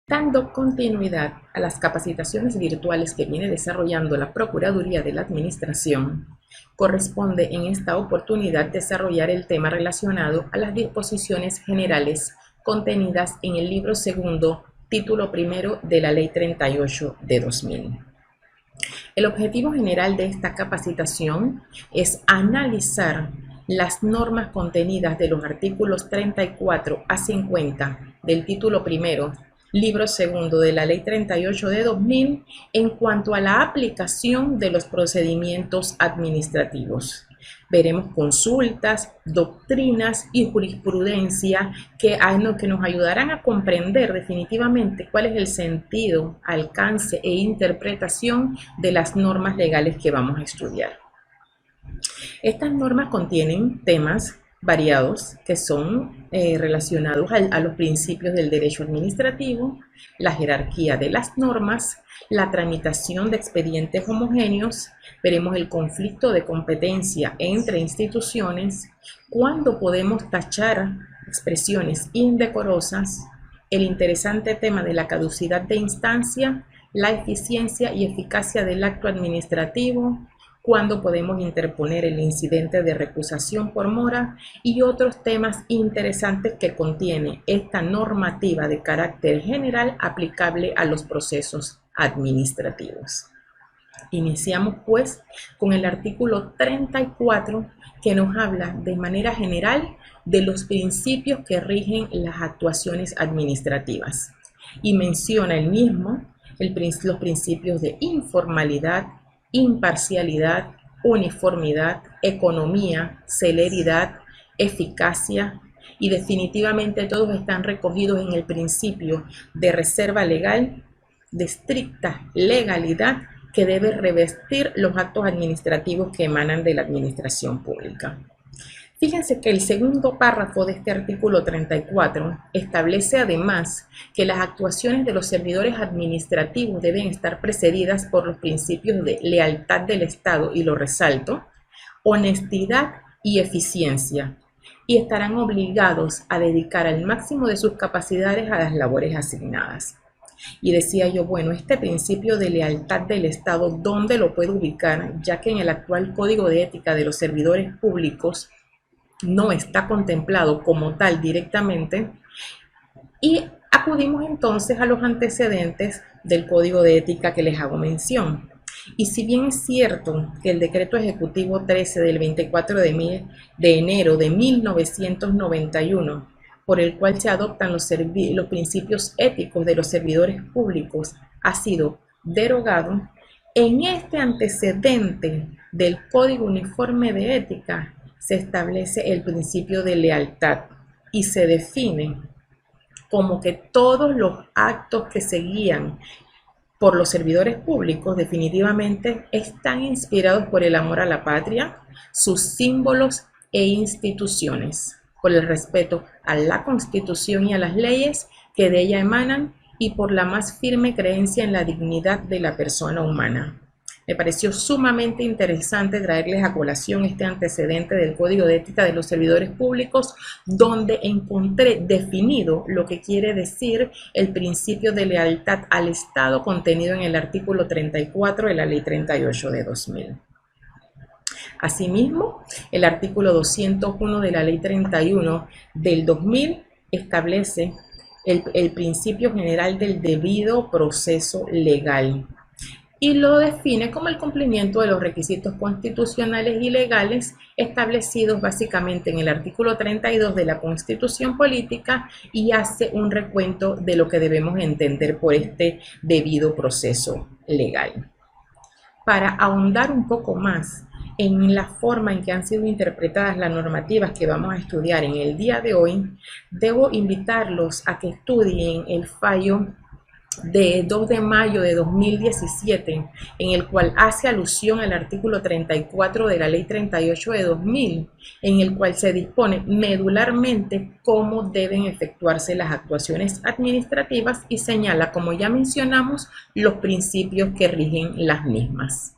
Dando continuidad a las capacitaciones virtuales que viene desarrollando la Procuraduría de la Administración, corresponde en esta oportunidad desarrollar el tema relacionado a las disposiciones generales contenidas en el libro segundo, título primero de la Ley 38 de 2000. El objetivo general de esta capacitación es analizar las normas contenidas de los artículos 34 a 50 del título primero, libro segundo de la Ley 38 de 2000 en cuanto a la aplicación de los procedimientos administrativos. Veremos consultas, doctrinas y jurisprudencia que nos ayudarán a comprender definitivamente cuál es el sentido, alcance e interpretación de las normas legales que vamos a estudiar. Estas normas contienen temas variados que son relacionados a los principios del derecho administrativo, la jerarquía de las normas, la tramitación de expedientes homogéneos, veremos el conflicto de competencia entre instituciones, cuándo podemos tachar expresiones indecorosas, el interesante tema de la caducidad de instancia, la eficiencia y eficacia del acto administrativo, cuándo podemos interponer el incidente de recusación por mora y otros temas interesantes que contiene esta normativa de carácter general aplicable a los procesos administrativos. Iniciamos pues con el artículo 34 que nos habla de manera general de los principios que rigen las actuaciones administrativas y menciona el mismo, los principios de informalidad, imparcialidad, uniformidad, economía, celeridad, eficacia y definitivamente todos están recogidos en el principio de reserva legal, de estricta legalidad que debe revestir los actos administrativos que emanan de la administración pública. Fíjense que el segundo párrafo de este artículo 34 establece además que las actuaciones de los servidores administrativos deben estar precedidas por los principios de lealtad del Estado, y lo resalto, honestidad y eficiencia, y estarán obligados a dedicar al máximo de sus capacidades a las labores asignadas. Y decía yo, bueno, este principio de lealtad del Estado, ¿dónde lo puedo ubicar? Ya que en el actual Código de Ética de los Servidores Públicos no está contemplado como tal directamente, y acudimos entonces a los antecedentes del Código de Ética que les hago mención. Y si bien es cierto que el Decreto Ejecutivo 13 del 24 de enero de 1991, por el cual se adoptan los principios éticos de los servidores públicos, ha sido derogado, en este antecedente del Código Uniforme de Ética se establece el principio de lealtad y se define como que todos los actos que se guían por los servidores públicos definitivamente están inspirados por el amor a la patria, sus símbolos e instituciones, por el respeto a la Constitución y a las leyes que de ella emanan y por la más firme creencia en la dignidad de la persona humana. Me pareció sumamente interesante traerles a colación este antecedente del Código de Ética de los Servidores Públicos, donde encontré definido lo que quiere decir el principio de lealtad al Estado contenido en el artículo 34 de la Ley 38 de 2000. Asimismo, el artículo 201 de la Ley 31 del 2000 establece el principio general del debido proceso legal y lo define como el cumplimiento de los requisitos constitucionales y legales establecidos básicamente en el artículo 32 de la Constitución Política, y hace un recuento de lo que debemos entender por este debido proceso legal. Para ahondar un poco más en la forma en que han sido interpretadas las normativas que vamos a estudiar en el día de hoy, debo invitarlos a que estudien el fallo de 2 de mayo de 2017, en el cual hace alusión al artículo 34 de la Ley 38 de 2000, en el cual se dispone medularmente cómo deben efectuarse las actuaciones administrativas y señala, como ya mencionamos, los principios que rigen las mismas.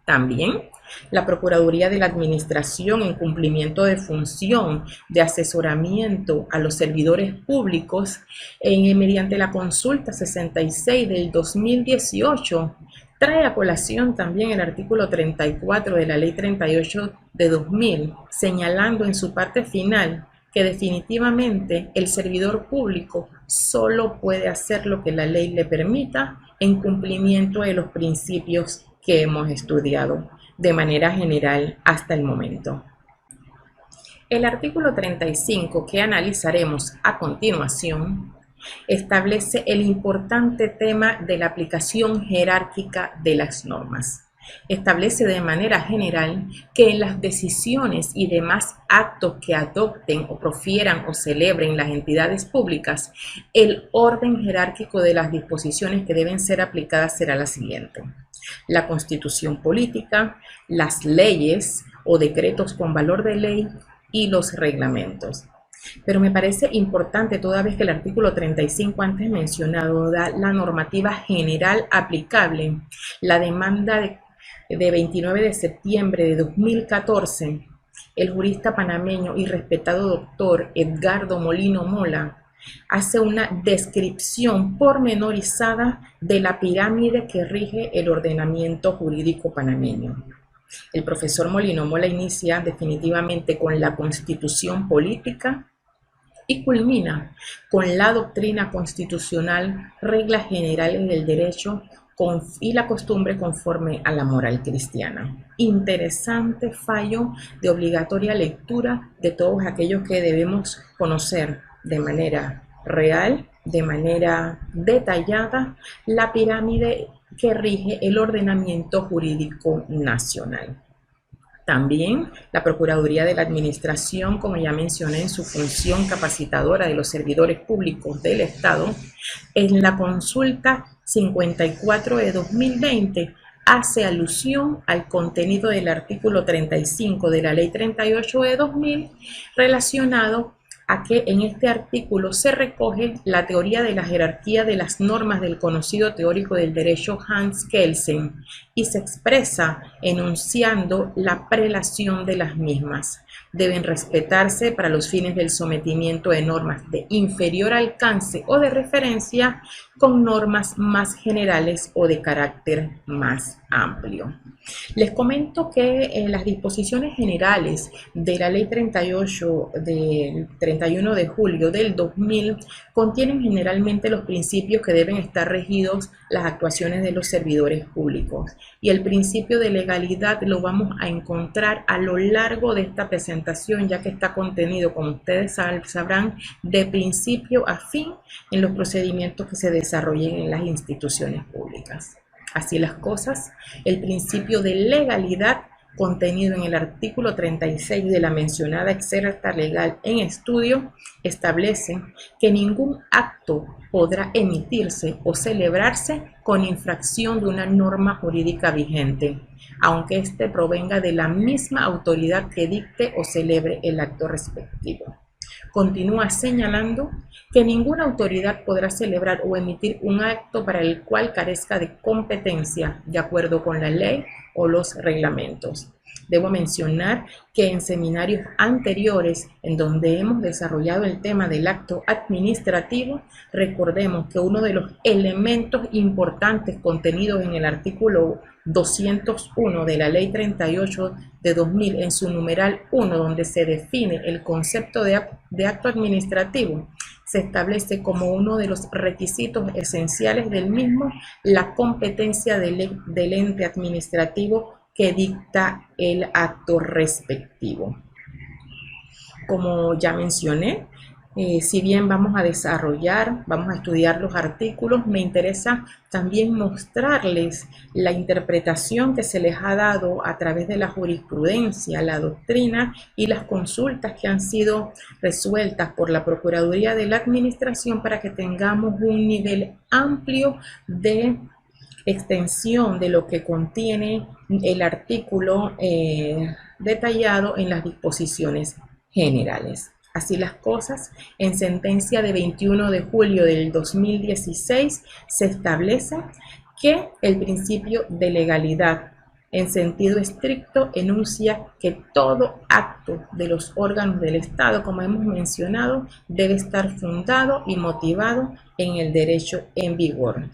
También La Procuraduría de la Administración, en cumplimiento de función de asesoramiento a los servidores públicos, mediante la consulta 66 del 2018, trae a colación también el artículo 34 de la Ley 38 de 2000, señalando en su parte final que definitivamente el servidor público solo puede hacer lo que la ley le permita en cumplimiento de los principios que hemos estudiado de manera general hasta el momento. El artículo 35 que analizaremos a continuación establece el importante tema de la aplicación jerárquica de las normas. Establece de manera general que en las decisiones y demás actos que adopten o profieran o celebren las entidades públicas, el orden jerárquico de las disposiciones que deben ser aplicadas será la siguiente: la Constitución política, las leyes o decretos con valor de ley y los reglamentos. Pero me parece importante, toda vez que el artículo 35 antes mencionado da la normativa general aplicable, la demanda de 29 de septiembre de 2014, el jurista panameño y respetado doctor Edgardo Molino Mola hace una descripción pormenorizada de la pirámide que rige el ordenamiento jurídico panameño. El profesor Molino Mola inicia definitivamente con la Constitución política y culmina con la doctrina constitucional, reglas generales del derecho y la costumbre conforme a la moral cristiana. Interesante fallo de obligatoria lectura de todos aquellos que debemos conocer de manera real, de manera detallada, la pirámide que rige el ordenamiento jurídico nacional. También la Procuraduría de la Administración, como ya mencioné, en su función capacitadora de los servidores públicos del Estado, en la consulta 54 de 2020 hace alusión al contenido del artículo 35 de la Ley 38 de 2000, relacionado a que en este artículo se recoge la teoría de la jerarquía de las normas del conocido teórico del derecho Hans Kelsen y se expresa enunciando la prelación de las mismas. Deben respetarse para los fines del sometimiento de normas de inferior alcance o de referencia con normas más generales o de carácter más amplio. Les comento que las disposiciones generales de la Ley 38 del 31 de julio del 2000 contienen generalmente los principios que deben estar regidos las actuaciones de los servidores públicos. Y el principio de legalidad lo vamos a encontrar a lo largo de esta presentación, ya que está contenido, como ustedes sabrán, de principio a fin en los procedimientos que se desarrollen en las instituciones públicas. Así las cosas, el principio de legalidad contenido en el artículo 36 de la mencionada excerta legal en estudio establece que ningún acto podrá emitirse o celebrarse con infracción de una norma jurídica vigente, aunque éste provenga de la misma autoridad que dicte o celebre el acto respectivo. Continúa señalando que ninguna autoridad podrá celebrar o emitir un acto para el cual carezca de competencia de acuerdo con la ley o los reglamentos. Debo mencionar que en seminarios anteriores en donde hemos desarrollado el tema del acto administrativo, recordemos que uno de los elementos importantes contenidos en el artículo 201 de la Ley 38 de 2000 en su numeral 1, donde se define el concepto de acto administrativo, se establece como uno de los requisitos esenciales del mismo la competencia del ente administrativo que dicta el acto respectivo. Como ya mencioné, si bien vamos a estudiar los artículos, me interesa también mostrarles la interpretación que se les ha dado a través de la jurisprudencia, la doctrina y las consultas que han sido resueltas por la Procuraduría de la Administración para que tengamos un nivel amplio de extensión de lo que contiene el artículo detallado en las disposiciones generales. Así las cosas, en sentencia de 21 de julio del 2016 se establece que el principio de legalidad en sentido estricto, enuncia que todo acto de los órganos del Estado, como hemos mencionado, debe estar fundado y motivado en el derecho en vigor.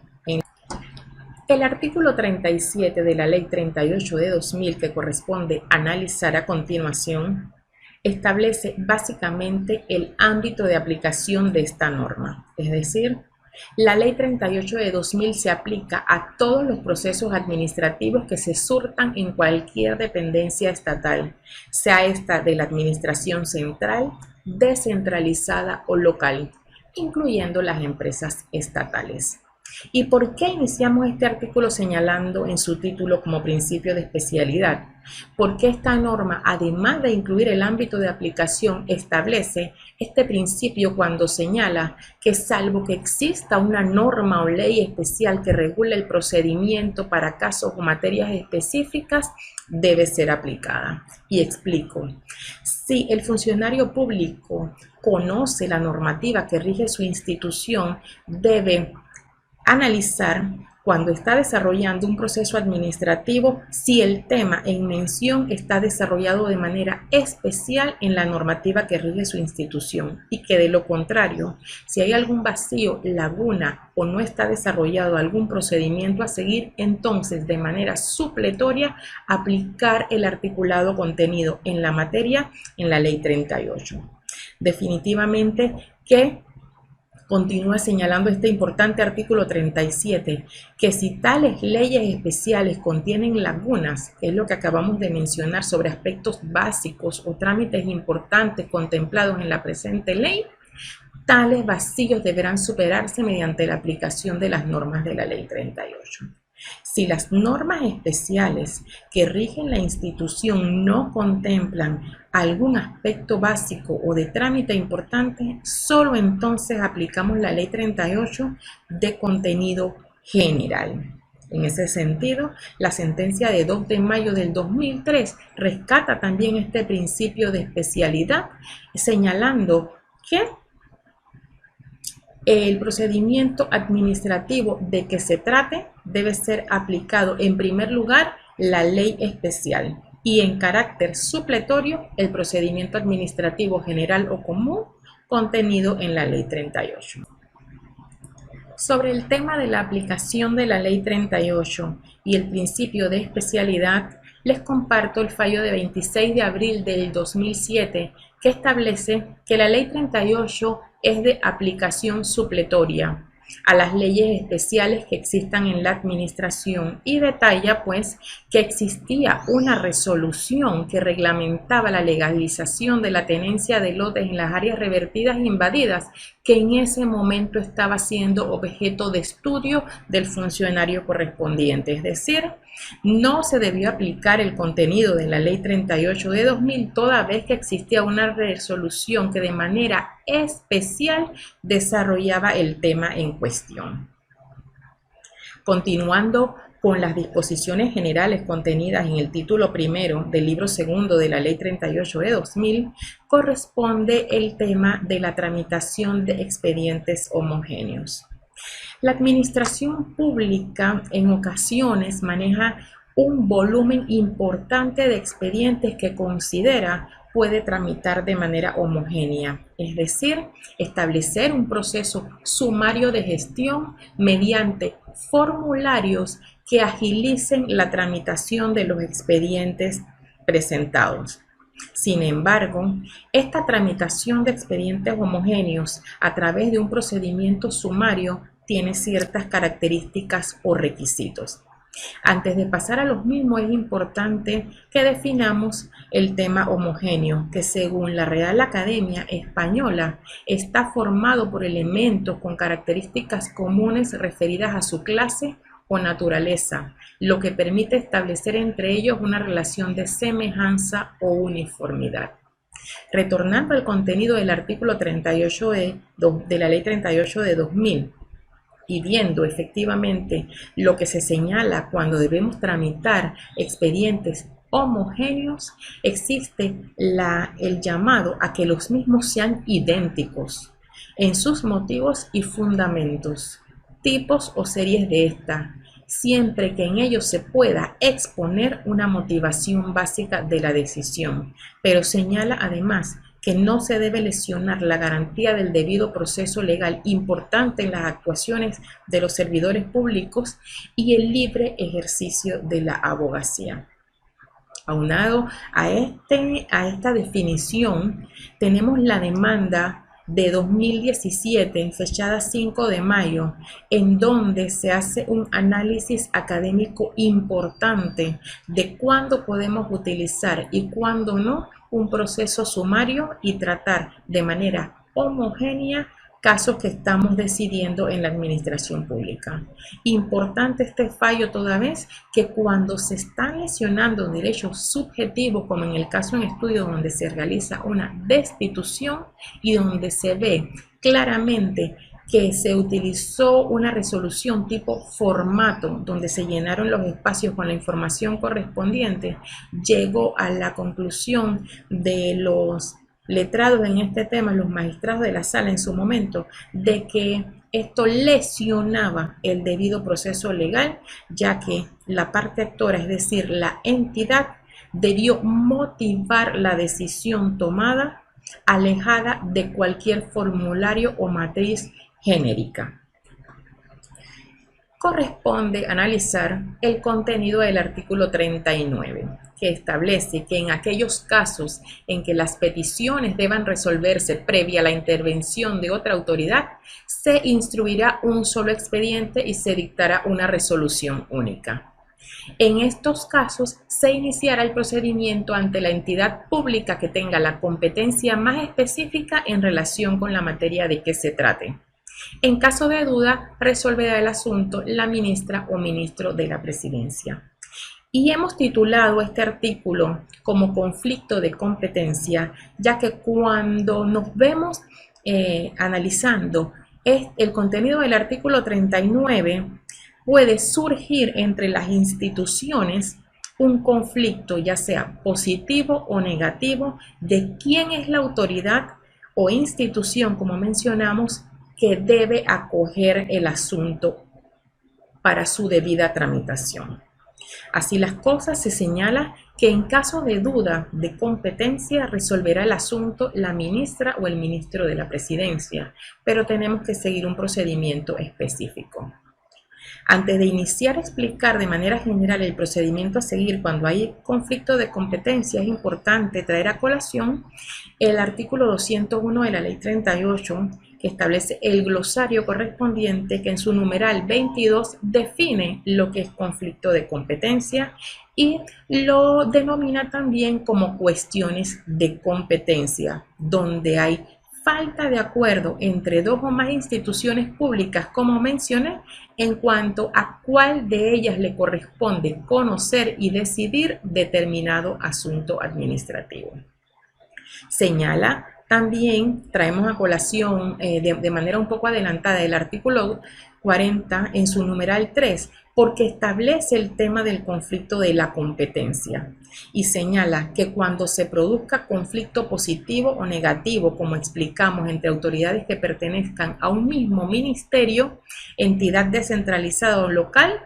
El artículo 37 de la Ley 38 de 2000, que corresponde analizar a continuación, establece básicamente el ámbito de aplicación de esta norma. Es decir, la Ley 38 de 2000 se aplica a todos los procesos administrativos que se surtan en cualquier dependencia estatal, sea esta de la administración central, descentralizada o local, incluyendo las empresas estatales. ¿Y por qué iniciamos este artículo señalando en su título como principio de especialidad? Porque esta norma, además de incluir el ámbito de aplicación, establece este principio cuando señala que salvo que exista una norma o ley especial que regule el procedimiento para casos o materias específicas, debe ser aplicada. Y explico. Si el funcionario público conoce la normativa que rige su institución, debe analizar cuando está desarrollando un proceso administrativo si el tema en mención está desarrollado de manera especial en la normativa que rige su institución y que de lo contrario, si hay algún vacío, laguna o no está desarrollado algún procedimiento a seguir, entonces de manera supletoria aplicar el articulado contenido en la materia en la Ley 38. Definitivamente que continúa señalando este importante artículo 37, que si tales leyes especiales contienen lagunas, que es lo que acabamos de mencionar sobre aspectos básicos o trámites importantes contemplados en la presente ley, tales vacíos deberán superarse mediante la aplicación de las normas de la Ley 38. Si las normas especiales que rigen la institución no contemplan algún aspecto básico o de trámite importante, solo entonces aplicamos la Ley 38 de contenido general. En ese sentido, la sentencia de 2 de mayo del 2003 rescata también este principio de especialidad, señalando que el procedimiento administrativo de que se trate debe ser aplicado en primer lugar la ley especial y en carácter supletorio el procedimiento administrativo general o común contenido en la Ley 38. Sobre el tema de la aplicación de la Ley 38 y el principio de especialidad, les comparto el fallo de 26 de abril del 2007 que establece que la Ley 38 es de aplicación supletoria a las leyes especiales que existan en la administración y detalla pues que existía una resolución que reglamentaba la legalización de la tenencia de lotes en las áreas revertidas e invadidas que en ese momento estaba siendo objeto de estudio del funcionario correspondiente, es decir, no se debió aplicar el contenido de la Ley 38 de 2000 toda vez que existía una resolución que de manera especial desarrollaba el tema en cuestión. Continuando con las disposiciones generales contenidas en el título primero del libro segundo de la Ley 38 de 2000, corresponde el tema de la tramitación de expedientes homogéneos. La administración pública en ocasiones maneja un volumen importante de expedientes que considera puede tramitar de manera homogénea, es decir, establecer un proceso sumario de gestión mediante formularios que agilicen la tramitación de los expedientes presentados. Sin embargo, esta tramitación de expedientes homogéneos a través de un procedimiento sumario tiene ciertas características o requisitos. Antes de pasar a los mismos, es importante que definamos el tema homogéneo, que según la Real Academia Española está formado por elementos con características comunes referidas a su clase o naturaleza, lo que permite establecer entre ellos una relación de semejanza o uniformidad. Retornando al contenido del artículo 38 de la Ley 38 de 2000, y viendo efectivamente lo que se señala cuando debemos tramitar expedientes homogéneos, existe el llamado a que los mismos sean idénticos en sus motivos y fundamentos, tipos o series de esta, siempre que en ello se pueda exponer una motivación básica de la decisión, pero señala además que no se debe lesionar la garantía del debido proceso legal importante en las actuaciones de los servidores públicos y el libre ejercicio de la abogacía. Aunado a esta definición, tenemos la demanda de 2017, fechada 5 de mayo, en donde se hace un análisis académico importante de cuándo podemos utilizar y cuándo no un proceso sumario y tratar de manera homogénea casos que estamos decidiendo en la administración pública. Importante este fallo toda vez que cuando se están lesionando derechos subjetivos, como en el caso en estudio donde se realiza una destitución y donde se ve claramente que se utilizó una resolución tipo formato donde se llenaron los espacios con la información correspondiente, llegó a la conclusión de los letrados en este tema, los magistrados de la sala en su momento, de que esto lesionaba el debido proceso legal, ya que la parte actora, es decir, la entidad, debió motivar la decisión tomada alejada de cualquier formulario o matriz genérica. Corresponde analizar el contenido del artículo 39, que establece que en aquellos casos en que las peticiones deban resolverse previa a la intervención de otra autoridad, se instruirá un solo expediente y se dictará una resolución única. En estos casos, se iniciará el procedimiento ante la entidad pública que tenga la competencia más específica en relación con la materia de que se trate. En caso de duda, resolverá el asunto la ministra o ministro de la Presidencia. Y hemos titulado este artículo como conflicto de competencia, ya que cuando nos vemos analizando el contenido del artículo 39, puede surgir entre las instituciones un conflicto, ya sea positivo o negativo, de quién es la autoridad o institución, como mencionamos, que debe acoger el asunto para su debida tramitación. Así las cosas, se señala que en caso de duda de competencia resolverá el asunto la ministra o el ministro de la Presidencia, pero tenemos que seguir un procedimiento específico. Antes de iniciar a explicar de manera general el procedimiento a seguir cuando hay conflicto de competencia, es importante traer a colación el artículo 201 de la Ley 38, que establece el glosario correspondiente, que en su numeral 22 define lo que es conflicto de competencia y lo denomina también como cuestiones de competencia, donde hay falta de acuerdo entre dos o más instituciones públicas, como mencioné, en cuanto a cuál de ellas le corresponde conocer y decidir determinado asunto administrativo. Señala también, traemos a colación de manera un poco adelantada el artículo 40 en su numeral 3, porque establece el tema del conflicto de la competencia y señala que cuando se produzca conflicto positivo o negativo, como explicamos, entre autoridades que pertenezcan a un mismo ministerio, entidad descentralizada o local,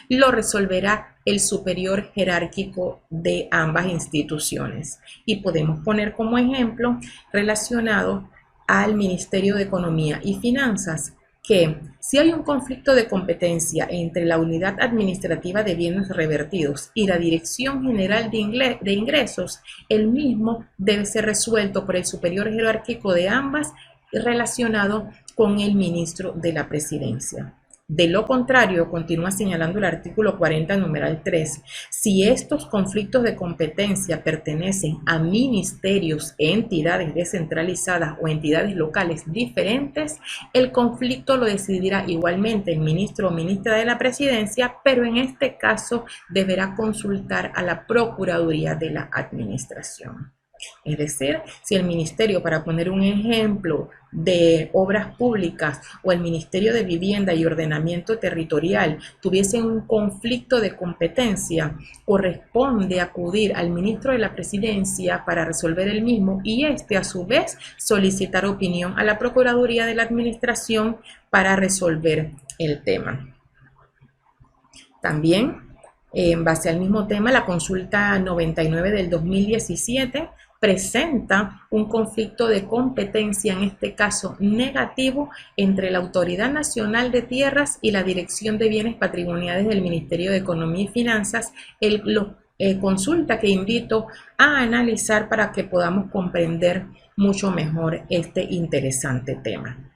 lo resolverá el superior jerárquico de ambas instituciones. Y podemos poner como ejemplo relacionado al Ministerio de Economía y Finanzas, que si hay un conflicto de competencia entre la Unidad Administrativa de Bienes Revertidos y la Dirección General de Ingresos, el mismo debe ser resuelto por el superior jerárquico de ambas relacionado con el ministro de la Presidencia. De lo contrario, continúa señalando el artículo 40, numeral 3, si estos conflictos de competencia pertenecen a ministerios, entidades descentralizadas o entidades locales diferentes, el conflicto lo decidirá igualmente el ministro o ministra de la Presidencia, pero en este caso deberá consultar a la Procuraduría de la Administración. Es decir, si el ministerio, para poner un ejemplo de obras públicas, o el Ministerio de Vivienda y Ordenamiento Territorial tuviesen un conflicto de competencia, corresponde acudir al ministro de la Presidencia para resolver el mismo y a su vez solicitar opinión a la Procuraduría de la Administración para resolver el tema. También, en base al mismo tema, la consulta 99 del 2017 presenta un conflicto de competencia, en este caso negativo, entre la Autoridad Nacional de Tierras y la Dirección de Bienes Patrimoniales del Ministerio de Economía y Finanzas. Consulta que invito a analizar para que podamos comprender mucho mejor este interesante tema.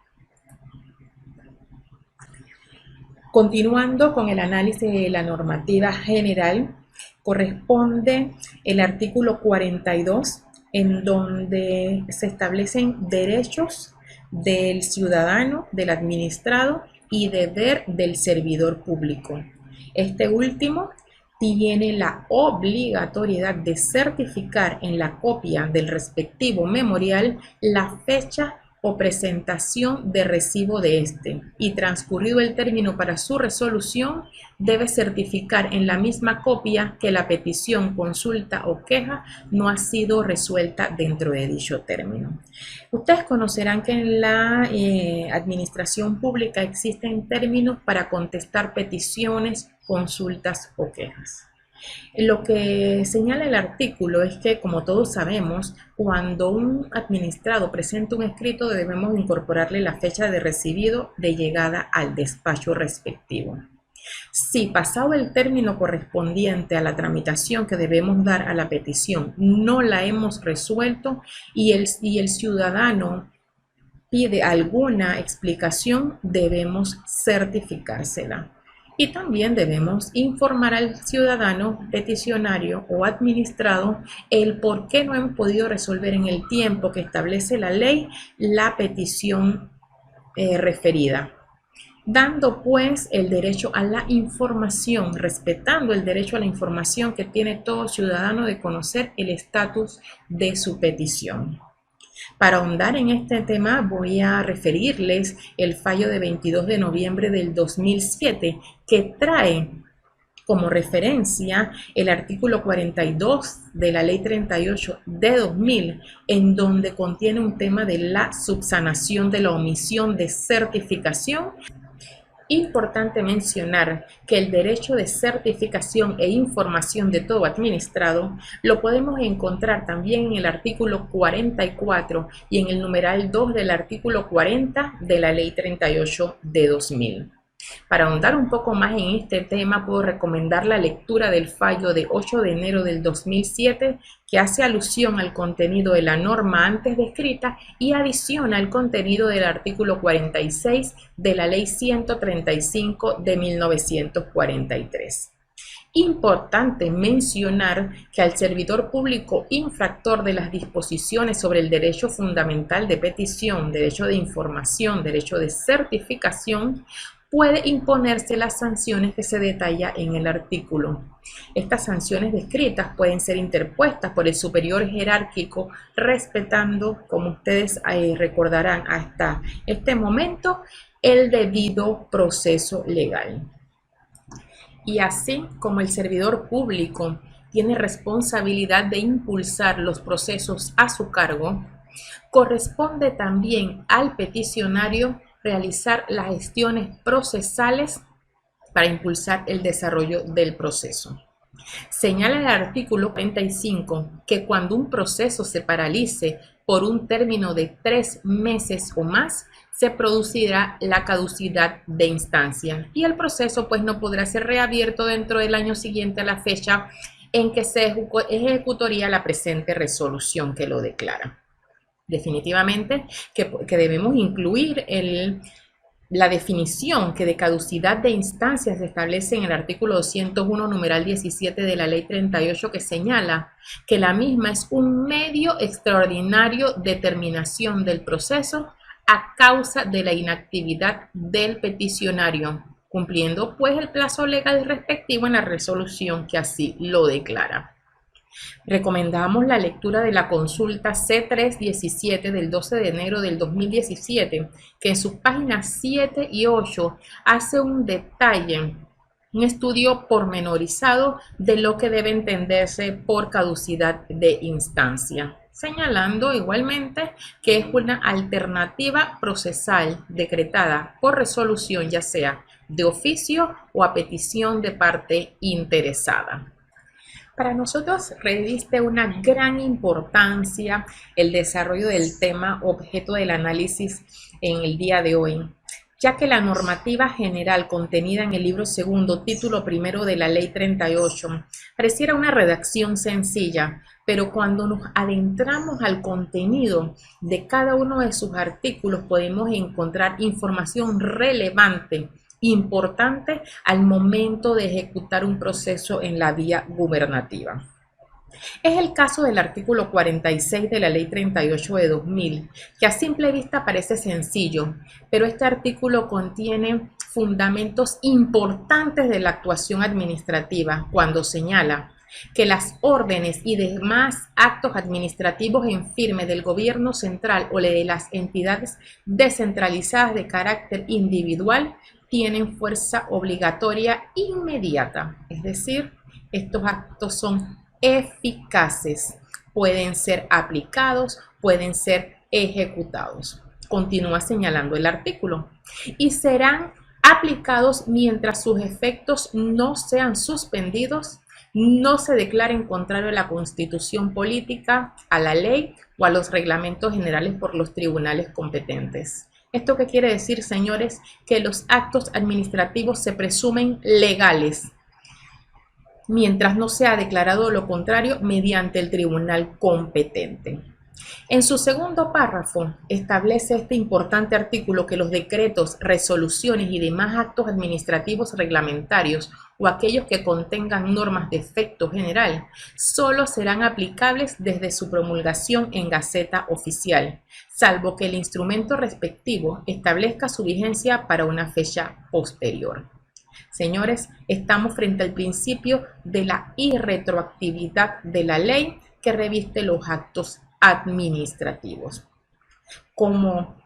Continuando con el análisis de la normativa general, corresponde el artículo 42, en donde se establecen derechos del ciudadano, del administrado y deber del servidor público. Este último tiene la obligatoriedad de certificar en la copia del respectivo memorial la fecha o presentación de recibo de este, y transcurrido el término para su resolución, debe certificar en la misma copia que la petición, consulta o queja no ha sido resuelta dentro de dicho término. Ustedes conocerán que en la administración pública existen términos para contestar peticiones, consultas o quejas. Lo que señala el artículo es que, como todos sabemos, cuando un administrado presenta un escrito, debemos incorporarle la fecha de recibido de llegada al despacho respectivo. Si pasado el término correspondiente a la tramitación que debemos dar a la petición no la hemos resuelto y el ciudadano pide alguna explicación, debemos certificársela. Y también debemos informar al ciudadano, peticionario o administrado el por qué no hemos podido resolver en el tiempo que establece la ley la petición referida, dando pues el derecho a la información, respetando el derecho a la información que tiene todo ciudadano de conocer el estatus de su petición. Para ahondar en este tema voy a referirles el fallo de 22 de noviembre del 2007 que trae como referencia el artículo 42 de la Ley 38 de 2000, en donde contiene un tema de la subsanación de la omisión de certificación. Importante mencionar que el derecho de certificación e información de todo administrado lo podemos encontrar también en el artículo 44 y en el numeral 2 del artículo 40 de la Ley 38 de 2000. Para ahondar un poco más en este tema, puedo recomendar la lectura del fallo de 8 de enero del 2007, que hace alusión al contenido de la norma antes descrita y adiciona al contenido del artículo 46 de la Ley 135 de 1943. Importante mencionar que al servidor público infractor de las disposiciones sobre el derecho fundamental de petición, derecho de información, derecho de certificación, puede imponerse las sanciones que se detalla en el artículo. Estas sanciones descritas pueden ser interpuestas por el superior jerárquico, respetando, como ustedes recordarán hasta este momento, el debido proceso legal. Y así como el servidor público tiene responsabilidad de impulsar los procesos a su cargo, corresponde también al peticionario realizar las gestiones procesales para impulsar el desarrollo del proceso. Señala el artículo 45 que cuando un proceso se paralice por un término de 3 meses o más, se producirá la caducidad de instancia y el proceso pues no podrá ser reabierto dentro del año siguiente a la fecha en que se ejecutaría la presente resolución que lo declara. Definitivamente que debemos incluir la definición que de caducidad de instancias se establece en el artículo 201, numeral 17 de la Ley 38, que señala que la misma es un medio extraordinario de terminación del proceso a causa de la inactividad del peticionario, cumpliendo pues el plazo legal respectivo en la resolución que así lo declara. Recomendamos la lectura de la consulta C317 del 12 de enero del 2017, que en sus páginas 7 y 8 hace un detalle, un estudio pormenorizado de lo que debe entenderse por caducidad de instancia, señalando igualmente que es una alternativa procesal decretada por resolución, ya sea de oficio o a petición de parte interesada. Para nosotros reviste una gran importancia el desarrollo del tema objeto del análisis en el día de hoy, ya que la normativa general contenida en el libro segundo, título primero de la Ley 38, pareciera una redacción sencilla, pero cuando nos adentramos al contenido de cada uno de sus artículos podemos encontrar información relevante, importante al momento de ejecutar un proceso en la vía gubernativa. Es el caso del artículo 46 de la Ley 38 de 2000, que a simple vista parece sencillo, pero este artículo contiene fundamentos importantes de la actuación administrativa cuando señala que las órdenes y demás actos administrativos en firme del gobierno central o de las entidades descentralizadas de carácter individual tienen fuerza obligatoria inmediata, es decir, estos actos son eficaces, pueden ser aplicados, pueden ser ejecutados. Continúa señalando el artículo. Y serán aplicados mientras sus efectos no sean suspendidos, no se declaren contrario a la Constitución política, a la ley o a los reglamentos generales por los tribunales competentes. ¿Esto qué quiere decir, señores? Que los actos administrativos se presumen legales mientras no sea declarado lo contrario mediante el tribunal competente. En su segundo párrafo establece este importante artículo que los decretos, resoluciones y demás actos administrativos reglamentarios o aquellos que contengan normas de efecto general solo serán aplicables desde su promulgación en Gaceta Oficial, salvo que el instrumento respectivo establezca su vigencia para una fecha posterior. Señores, estamos frente al principio de la irretroactividad de la ley que reviste los actos administrativos. Como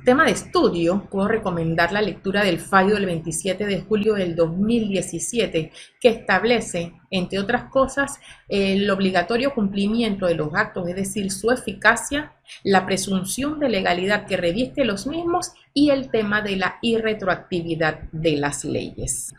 tema de estudio, puedo recomendar la lectura del fallo del 27 de julio del 2017, que establece, entre otras cosas, el obligatorio cumplimiento de los actos, es decir, su eficacia, la presunción de legalidad que reviste los mismos y el tema de la irretroactividad de las leyes.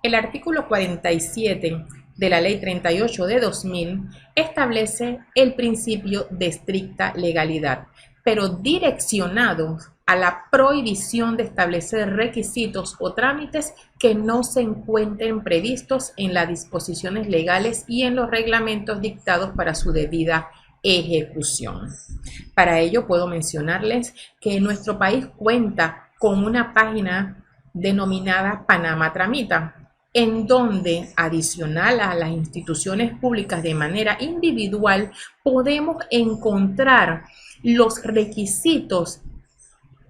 El artículo 47 de la Ley 38 de 2000 establece el principio de estricta legalidad, pero direccionado a la prohibición de establecer requisitos o trámites que no se encuentren previstos en las disposiciones legales y en los reglamentos dictados para su debida ejecución. Para ello puedo mencionarles que nuestro país cuenta con una página denominada Panamá Tramita, en donde, adicional a las instituciones públicas de manera individual, podemos encontrar los requisitos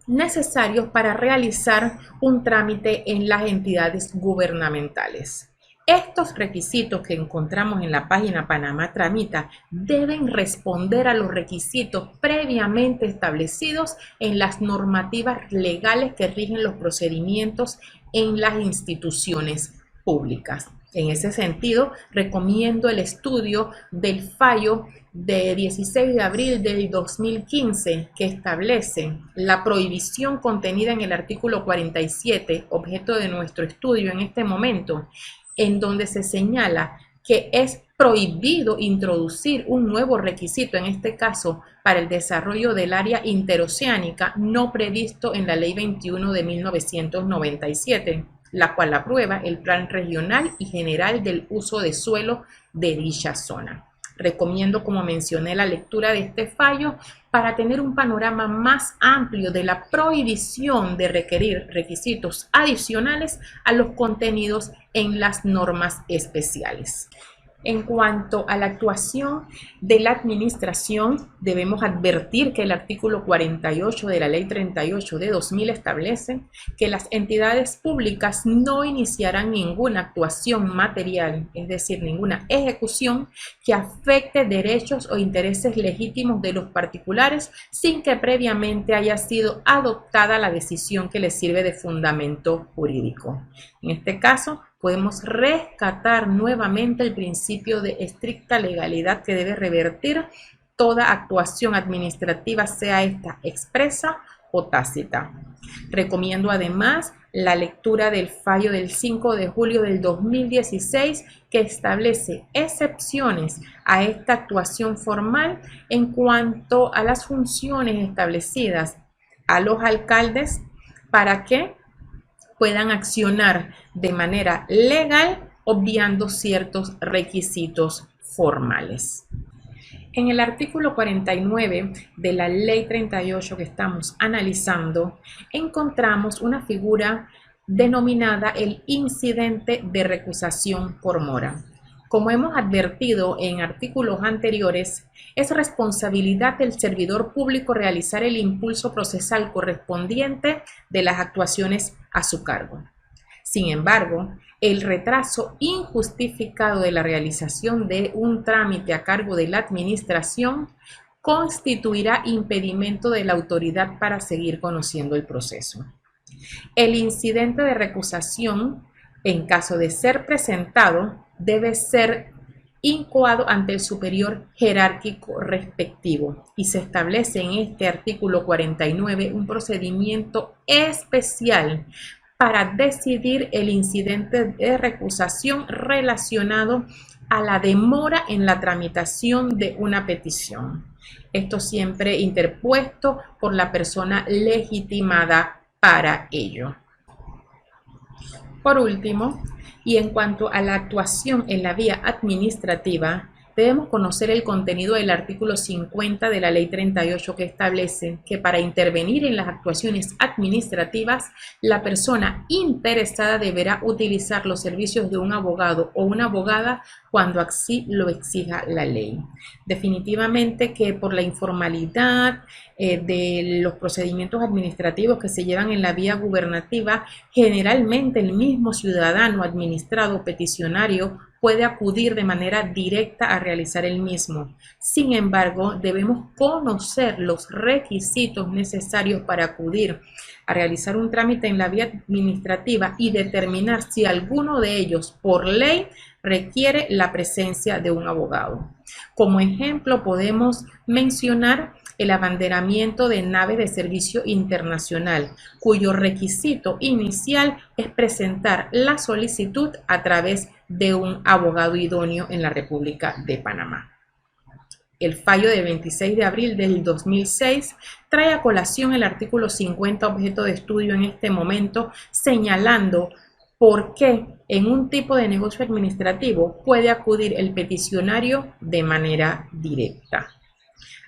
necesarios para realizar un trámite en las entidades gubernamentales. Estos requisitos que encontramos en la página Panamá Tramita deben responder a los requisitos previamente establecidos en las normativas legales que rigen los procedimientos en las instituciones públicas. En ese sentido, recomiendo el estudio del fallo de 16 de abril del 2015 que establece la prohibición contenida en el artículo 47, objeto de nuestro estudio en este momento, en donde se señala que es prohibido introducir un nuevo requisito, en este caso para el desarrollo del área interoceánica, no previsto en la Ley 21 de 1997. La cual aprueba el Plan Regional y General del Uso de Suelo de dicha zona. Recomiendo, como mencioné, la lectura de este fallo para tener un panorama más amplio de la prohibición de requerir requisitos adicionales a los contenidos en las normas especiales. En cuanto a la actuación de la administración, debemos advertir que el artículo 48 de la Ley 38 de 2000 establece que las entidades públicas no iniciarán ninguna actuación material, es decir, ninguna ejecución que afecte derechos o intereses legítimos de los particulares sin que previamente haya sido adoptada la decisión que les sirve de fundamento jurídico. En este caso, podemos rescatar nuevamente el principio de estricta legalidad que debe revertir toda actuación administrativa, sea esta expresa o tácita. Recomiendo además la lectura del fallo del 5 de julio del 2016 que establece excepciones a esta actuación formal en cuanto a las funciones establecidas a los alcaldes para que puedan accionar de manera legal obviando ciertos requisitos formales. En el artículo 49 de la Ley 38 que estamos analizando, encontramos una figura denominada el incidente de recusación por mora. Como hemos advertido en artículos anteriores, es responsabilidad del servidor público realizar el impulso procesal correspondiente de las actuaciones a su cargo. Sin embargo, el retraso injustificado de la realización de un trámite a cargo de la administración constituirá impedimento de la autoridad para seguir conociendo el proceso. El incidente de recusación, en caso de ser presentado, debe ser incoado ante el superior jerárquico respectivo y se establece en este artículo 49 un procedimiento especial para decidir el incidente de recusación relacionado a la demora en la tramitación de una petición. Esto siempre interpuesto por la persona legitimada para ello. Por último, y en cuanto a la actuación en la vía administrativa, debemos conocer el contenido del artículo 50 de la Ley 38 que establece que para intervenir en las actuaciones administrativas, la persona interesada deberá utilizar los servicios de un abogado o una abogada cuando así lo exija la ley. Definitivamente que por la informalidad de los procedimientos administrativos que se llevan en la vía gubernativa, generalmente el mismo ciudadano administrado peticionario puede acudir de manera directa a realizar el mismo. Sin embargo, debemos conocer los requisitos necesarios para acudir a realizar un trámite en la vía administrativa y determinar si alguno de ellos por ley requiere la presencia de un abogado. Como ejemplo, podemos mencionar el abanderamiento de naves de servicio internacional, cuyo requisito inicial es presentar la solicitud a través de un abogado idóneo en la República de Panamá. El fallo de 26 de abril del 2006 trae a colación el artículo 50 objeto de estudio en este momento, señalando por qué en un tipo de negocio administrativo puede acudir el peticionario de manera directa.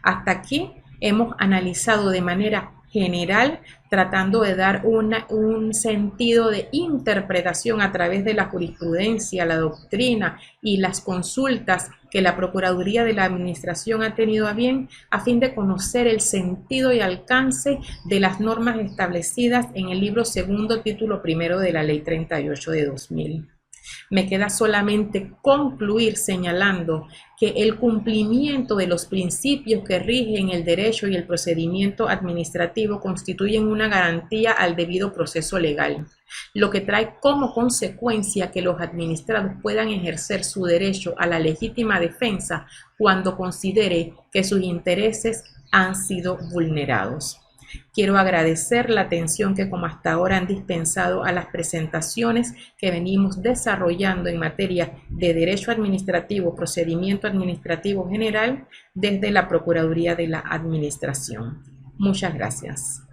Hasta aquí hemos analizado de manera general, tratando de dar un sentido de interpretación a través de la jurisprudencia, la doctrina y las consultas que la Procuraduría de la Administración ha tenido a bien, a fin de conocer el sentido y alcance de las normas establecidas en el libro segundo, título primero de la Ley 38 de 2000. Me queda solamente concluir señalando que el cumplimiento de los principios que rigen el derecho y el procedimiento administrativo constituyen una garantía al debido proceso legal, lo que trae como consecuencia que los administrados puedan ejercer su derecho a la legítima defensa cuando considere que sus intereses han sido vulnerados. Quiero agradecer la atención que como hasta ahora han dispensado a las presentaciones que venimos desarrollando en materia de Derecho Administrativo, Procedimiento Administrativo General desde la Procuraduría de la Administración. Muchas gracias.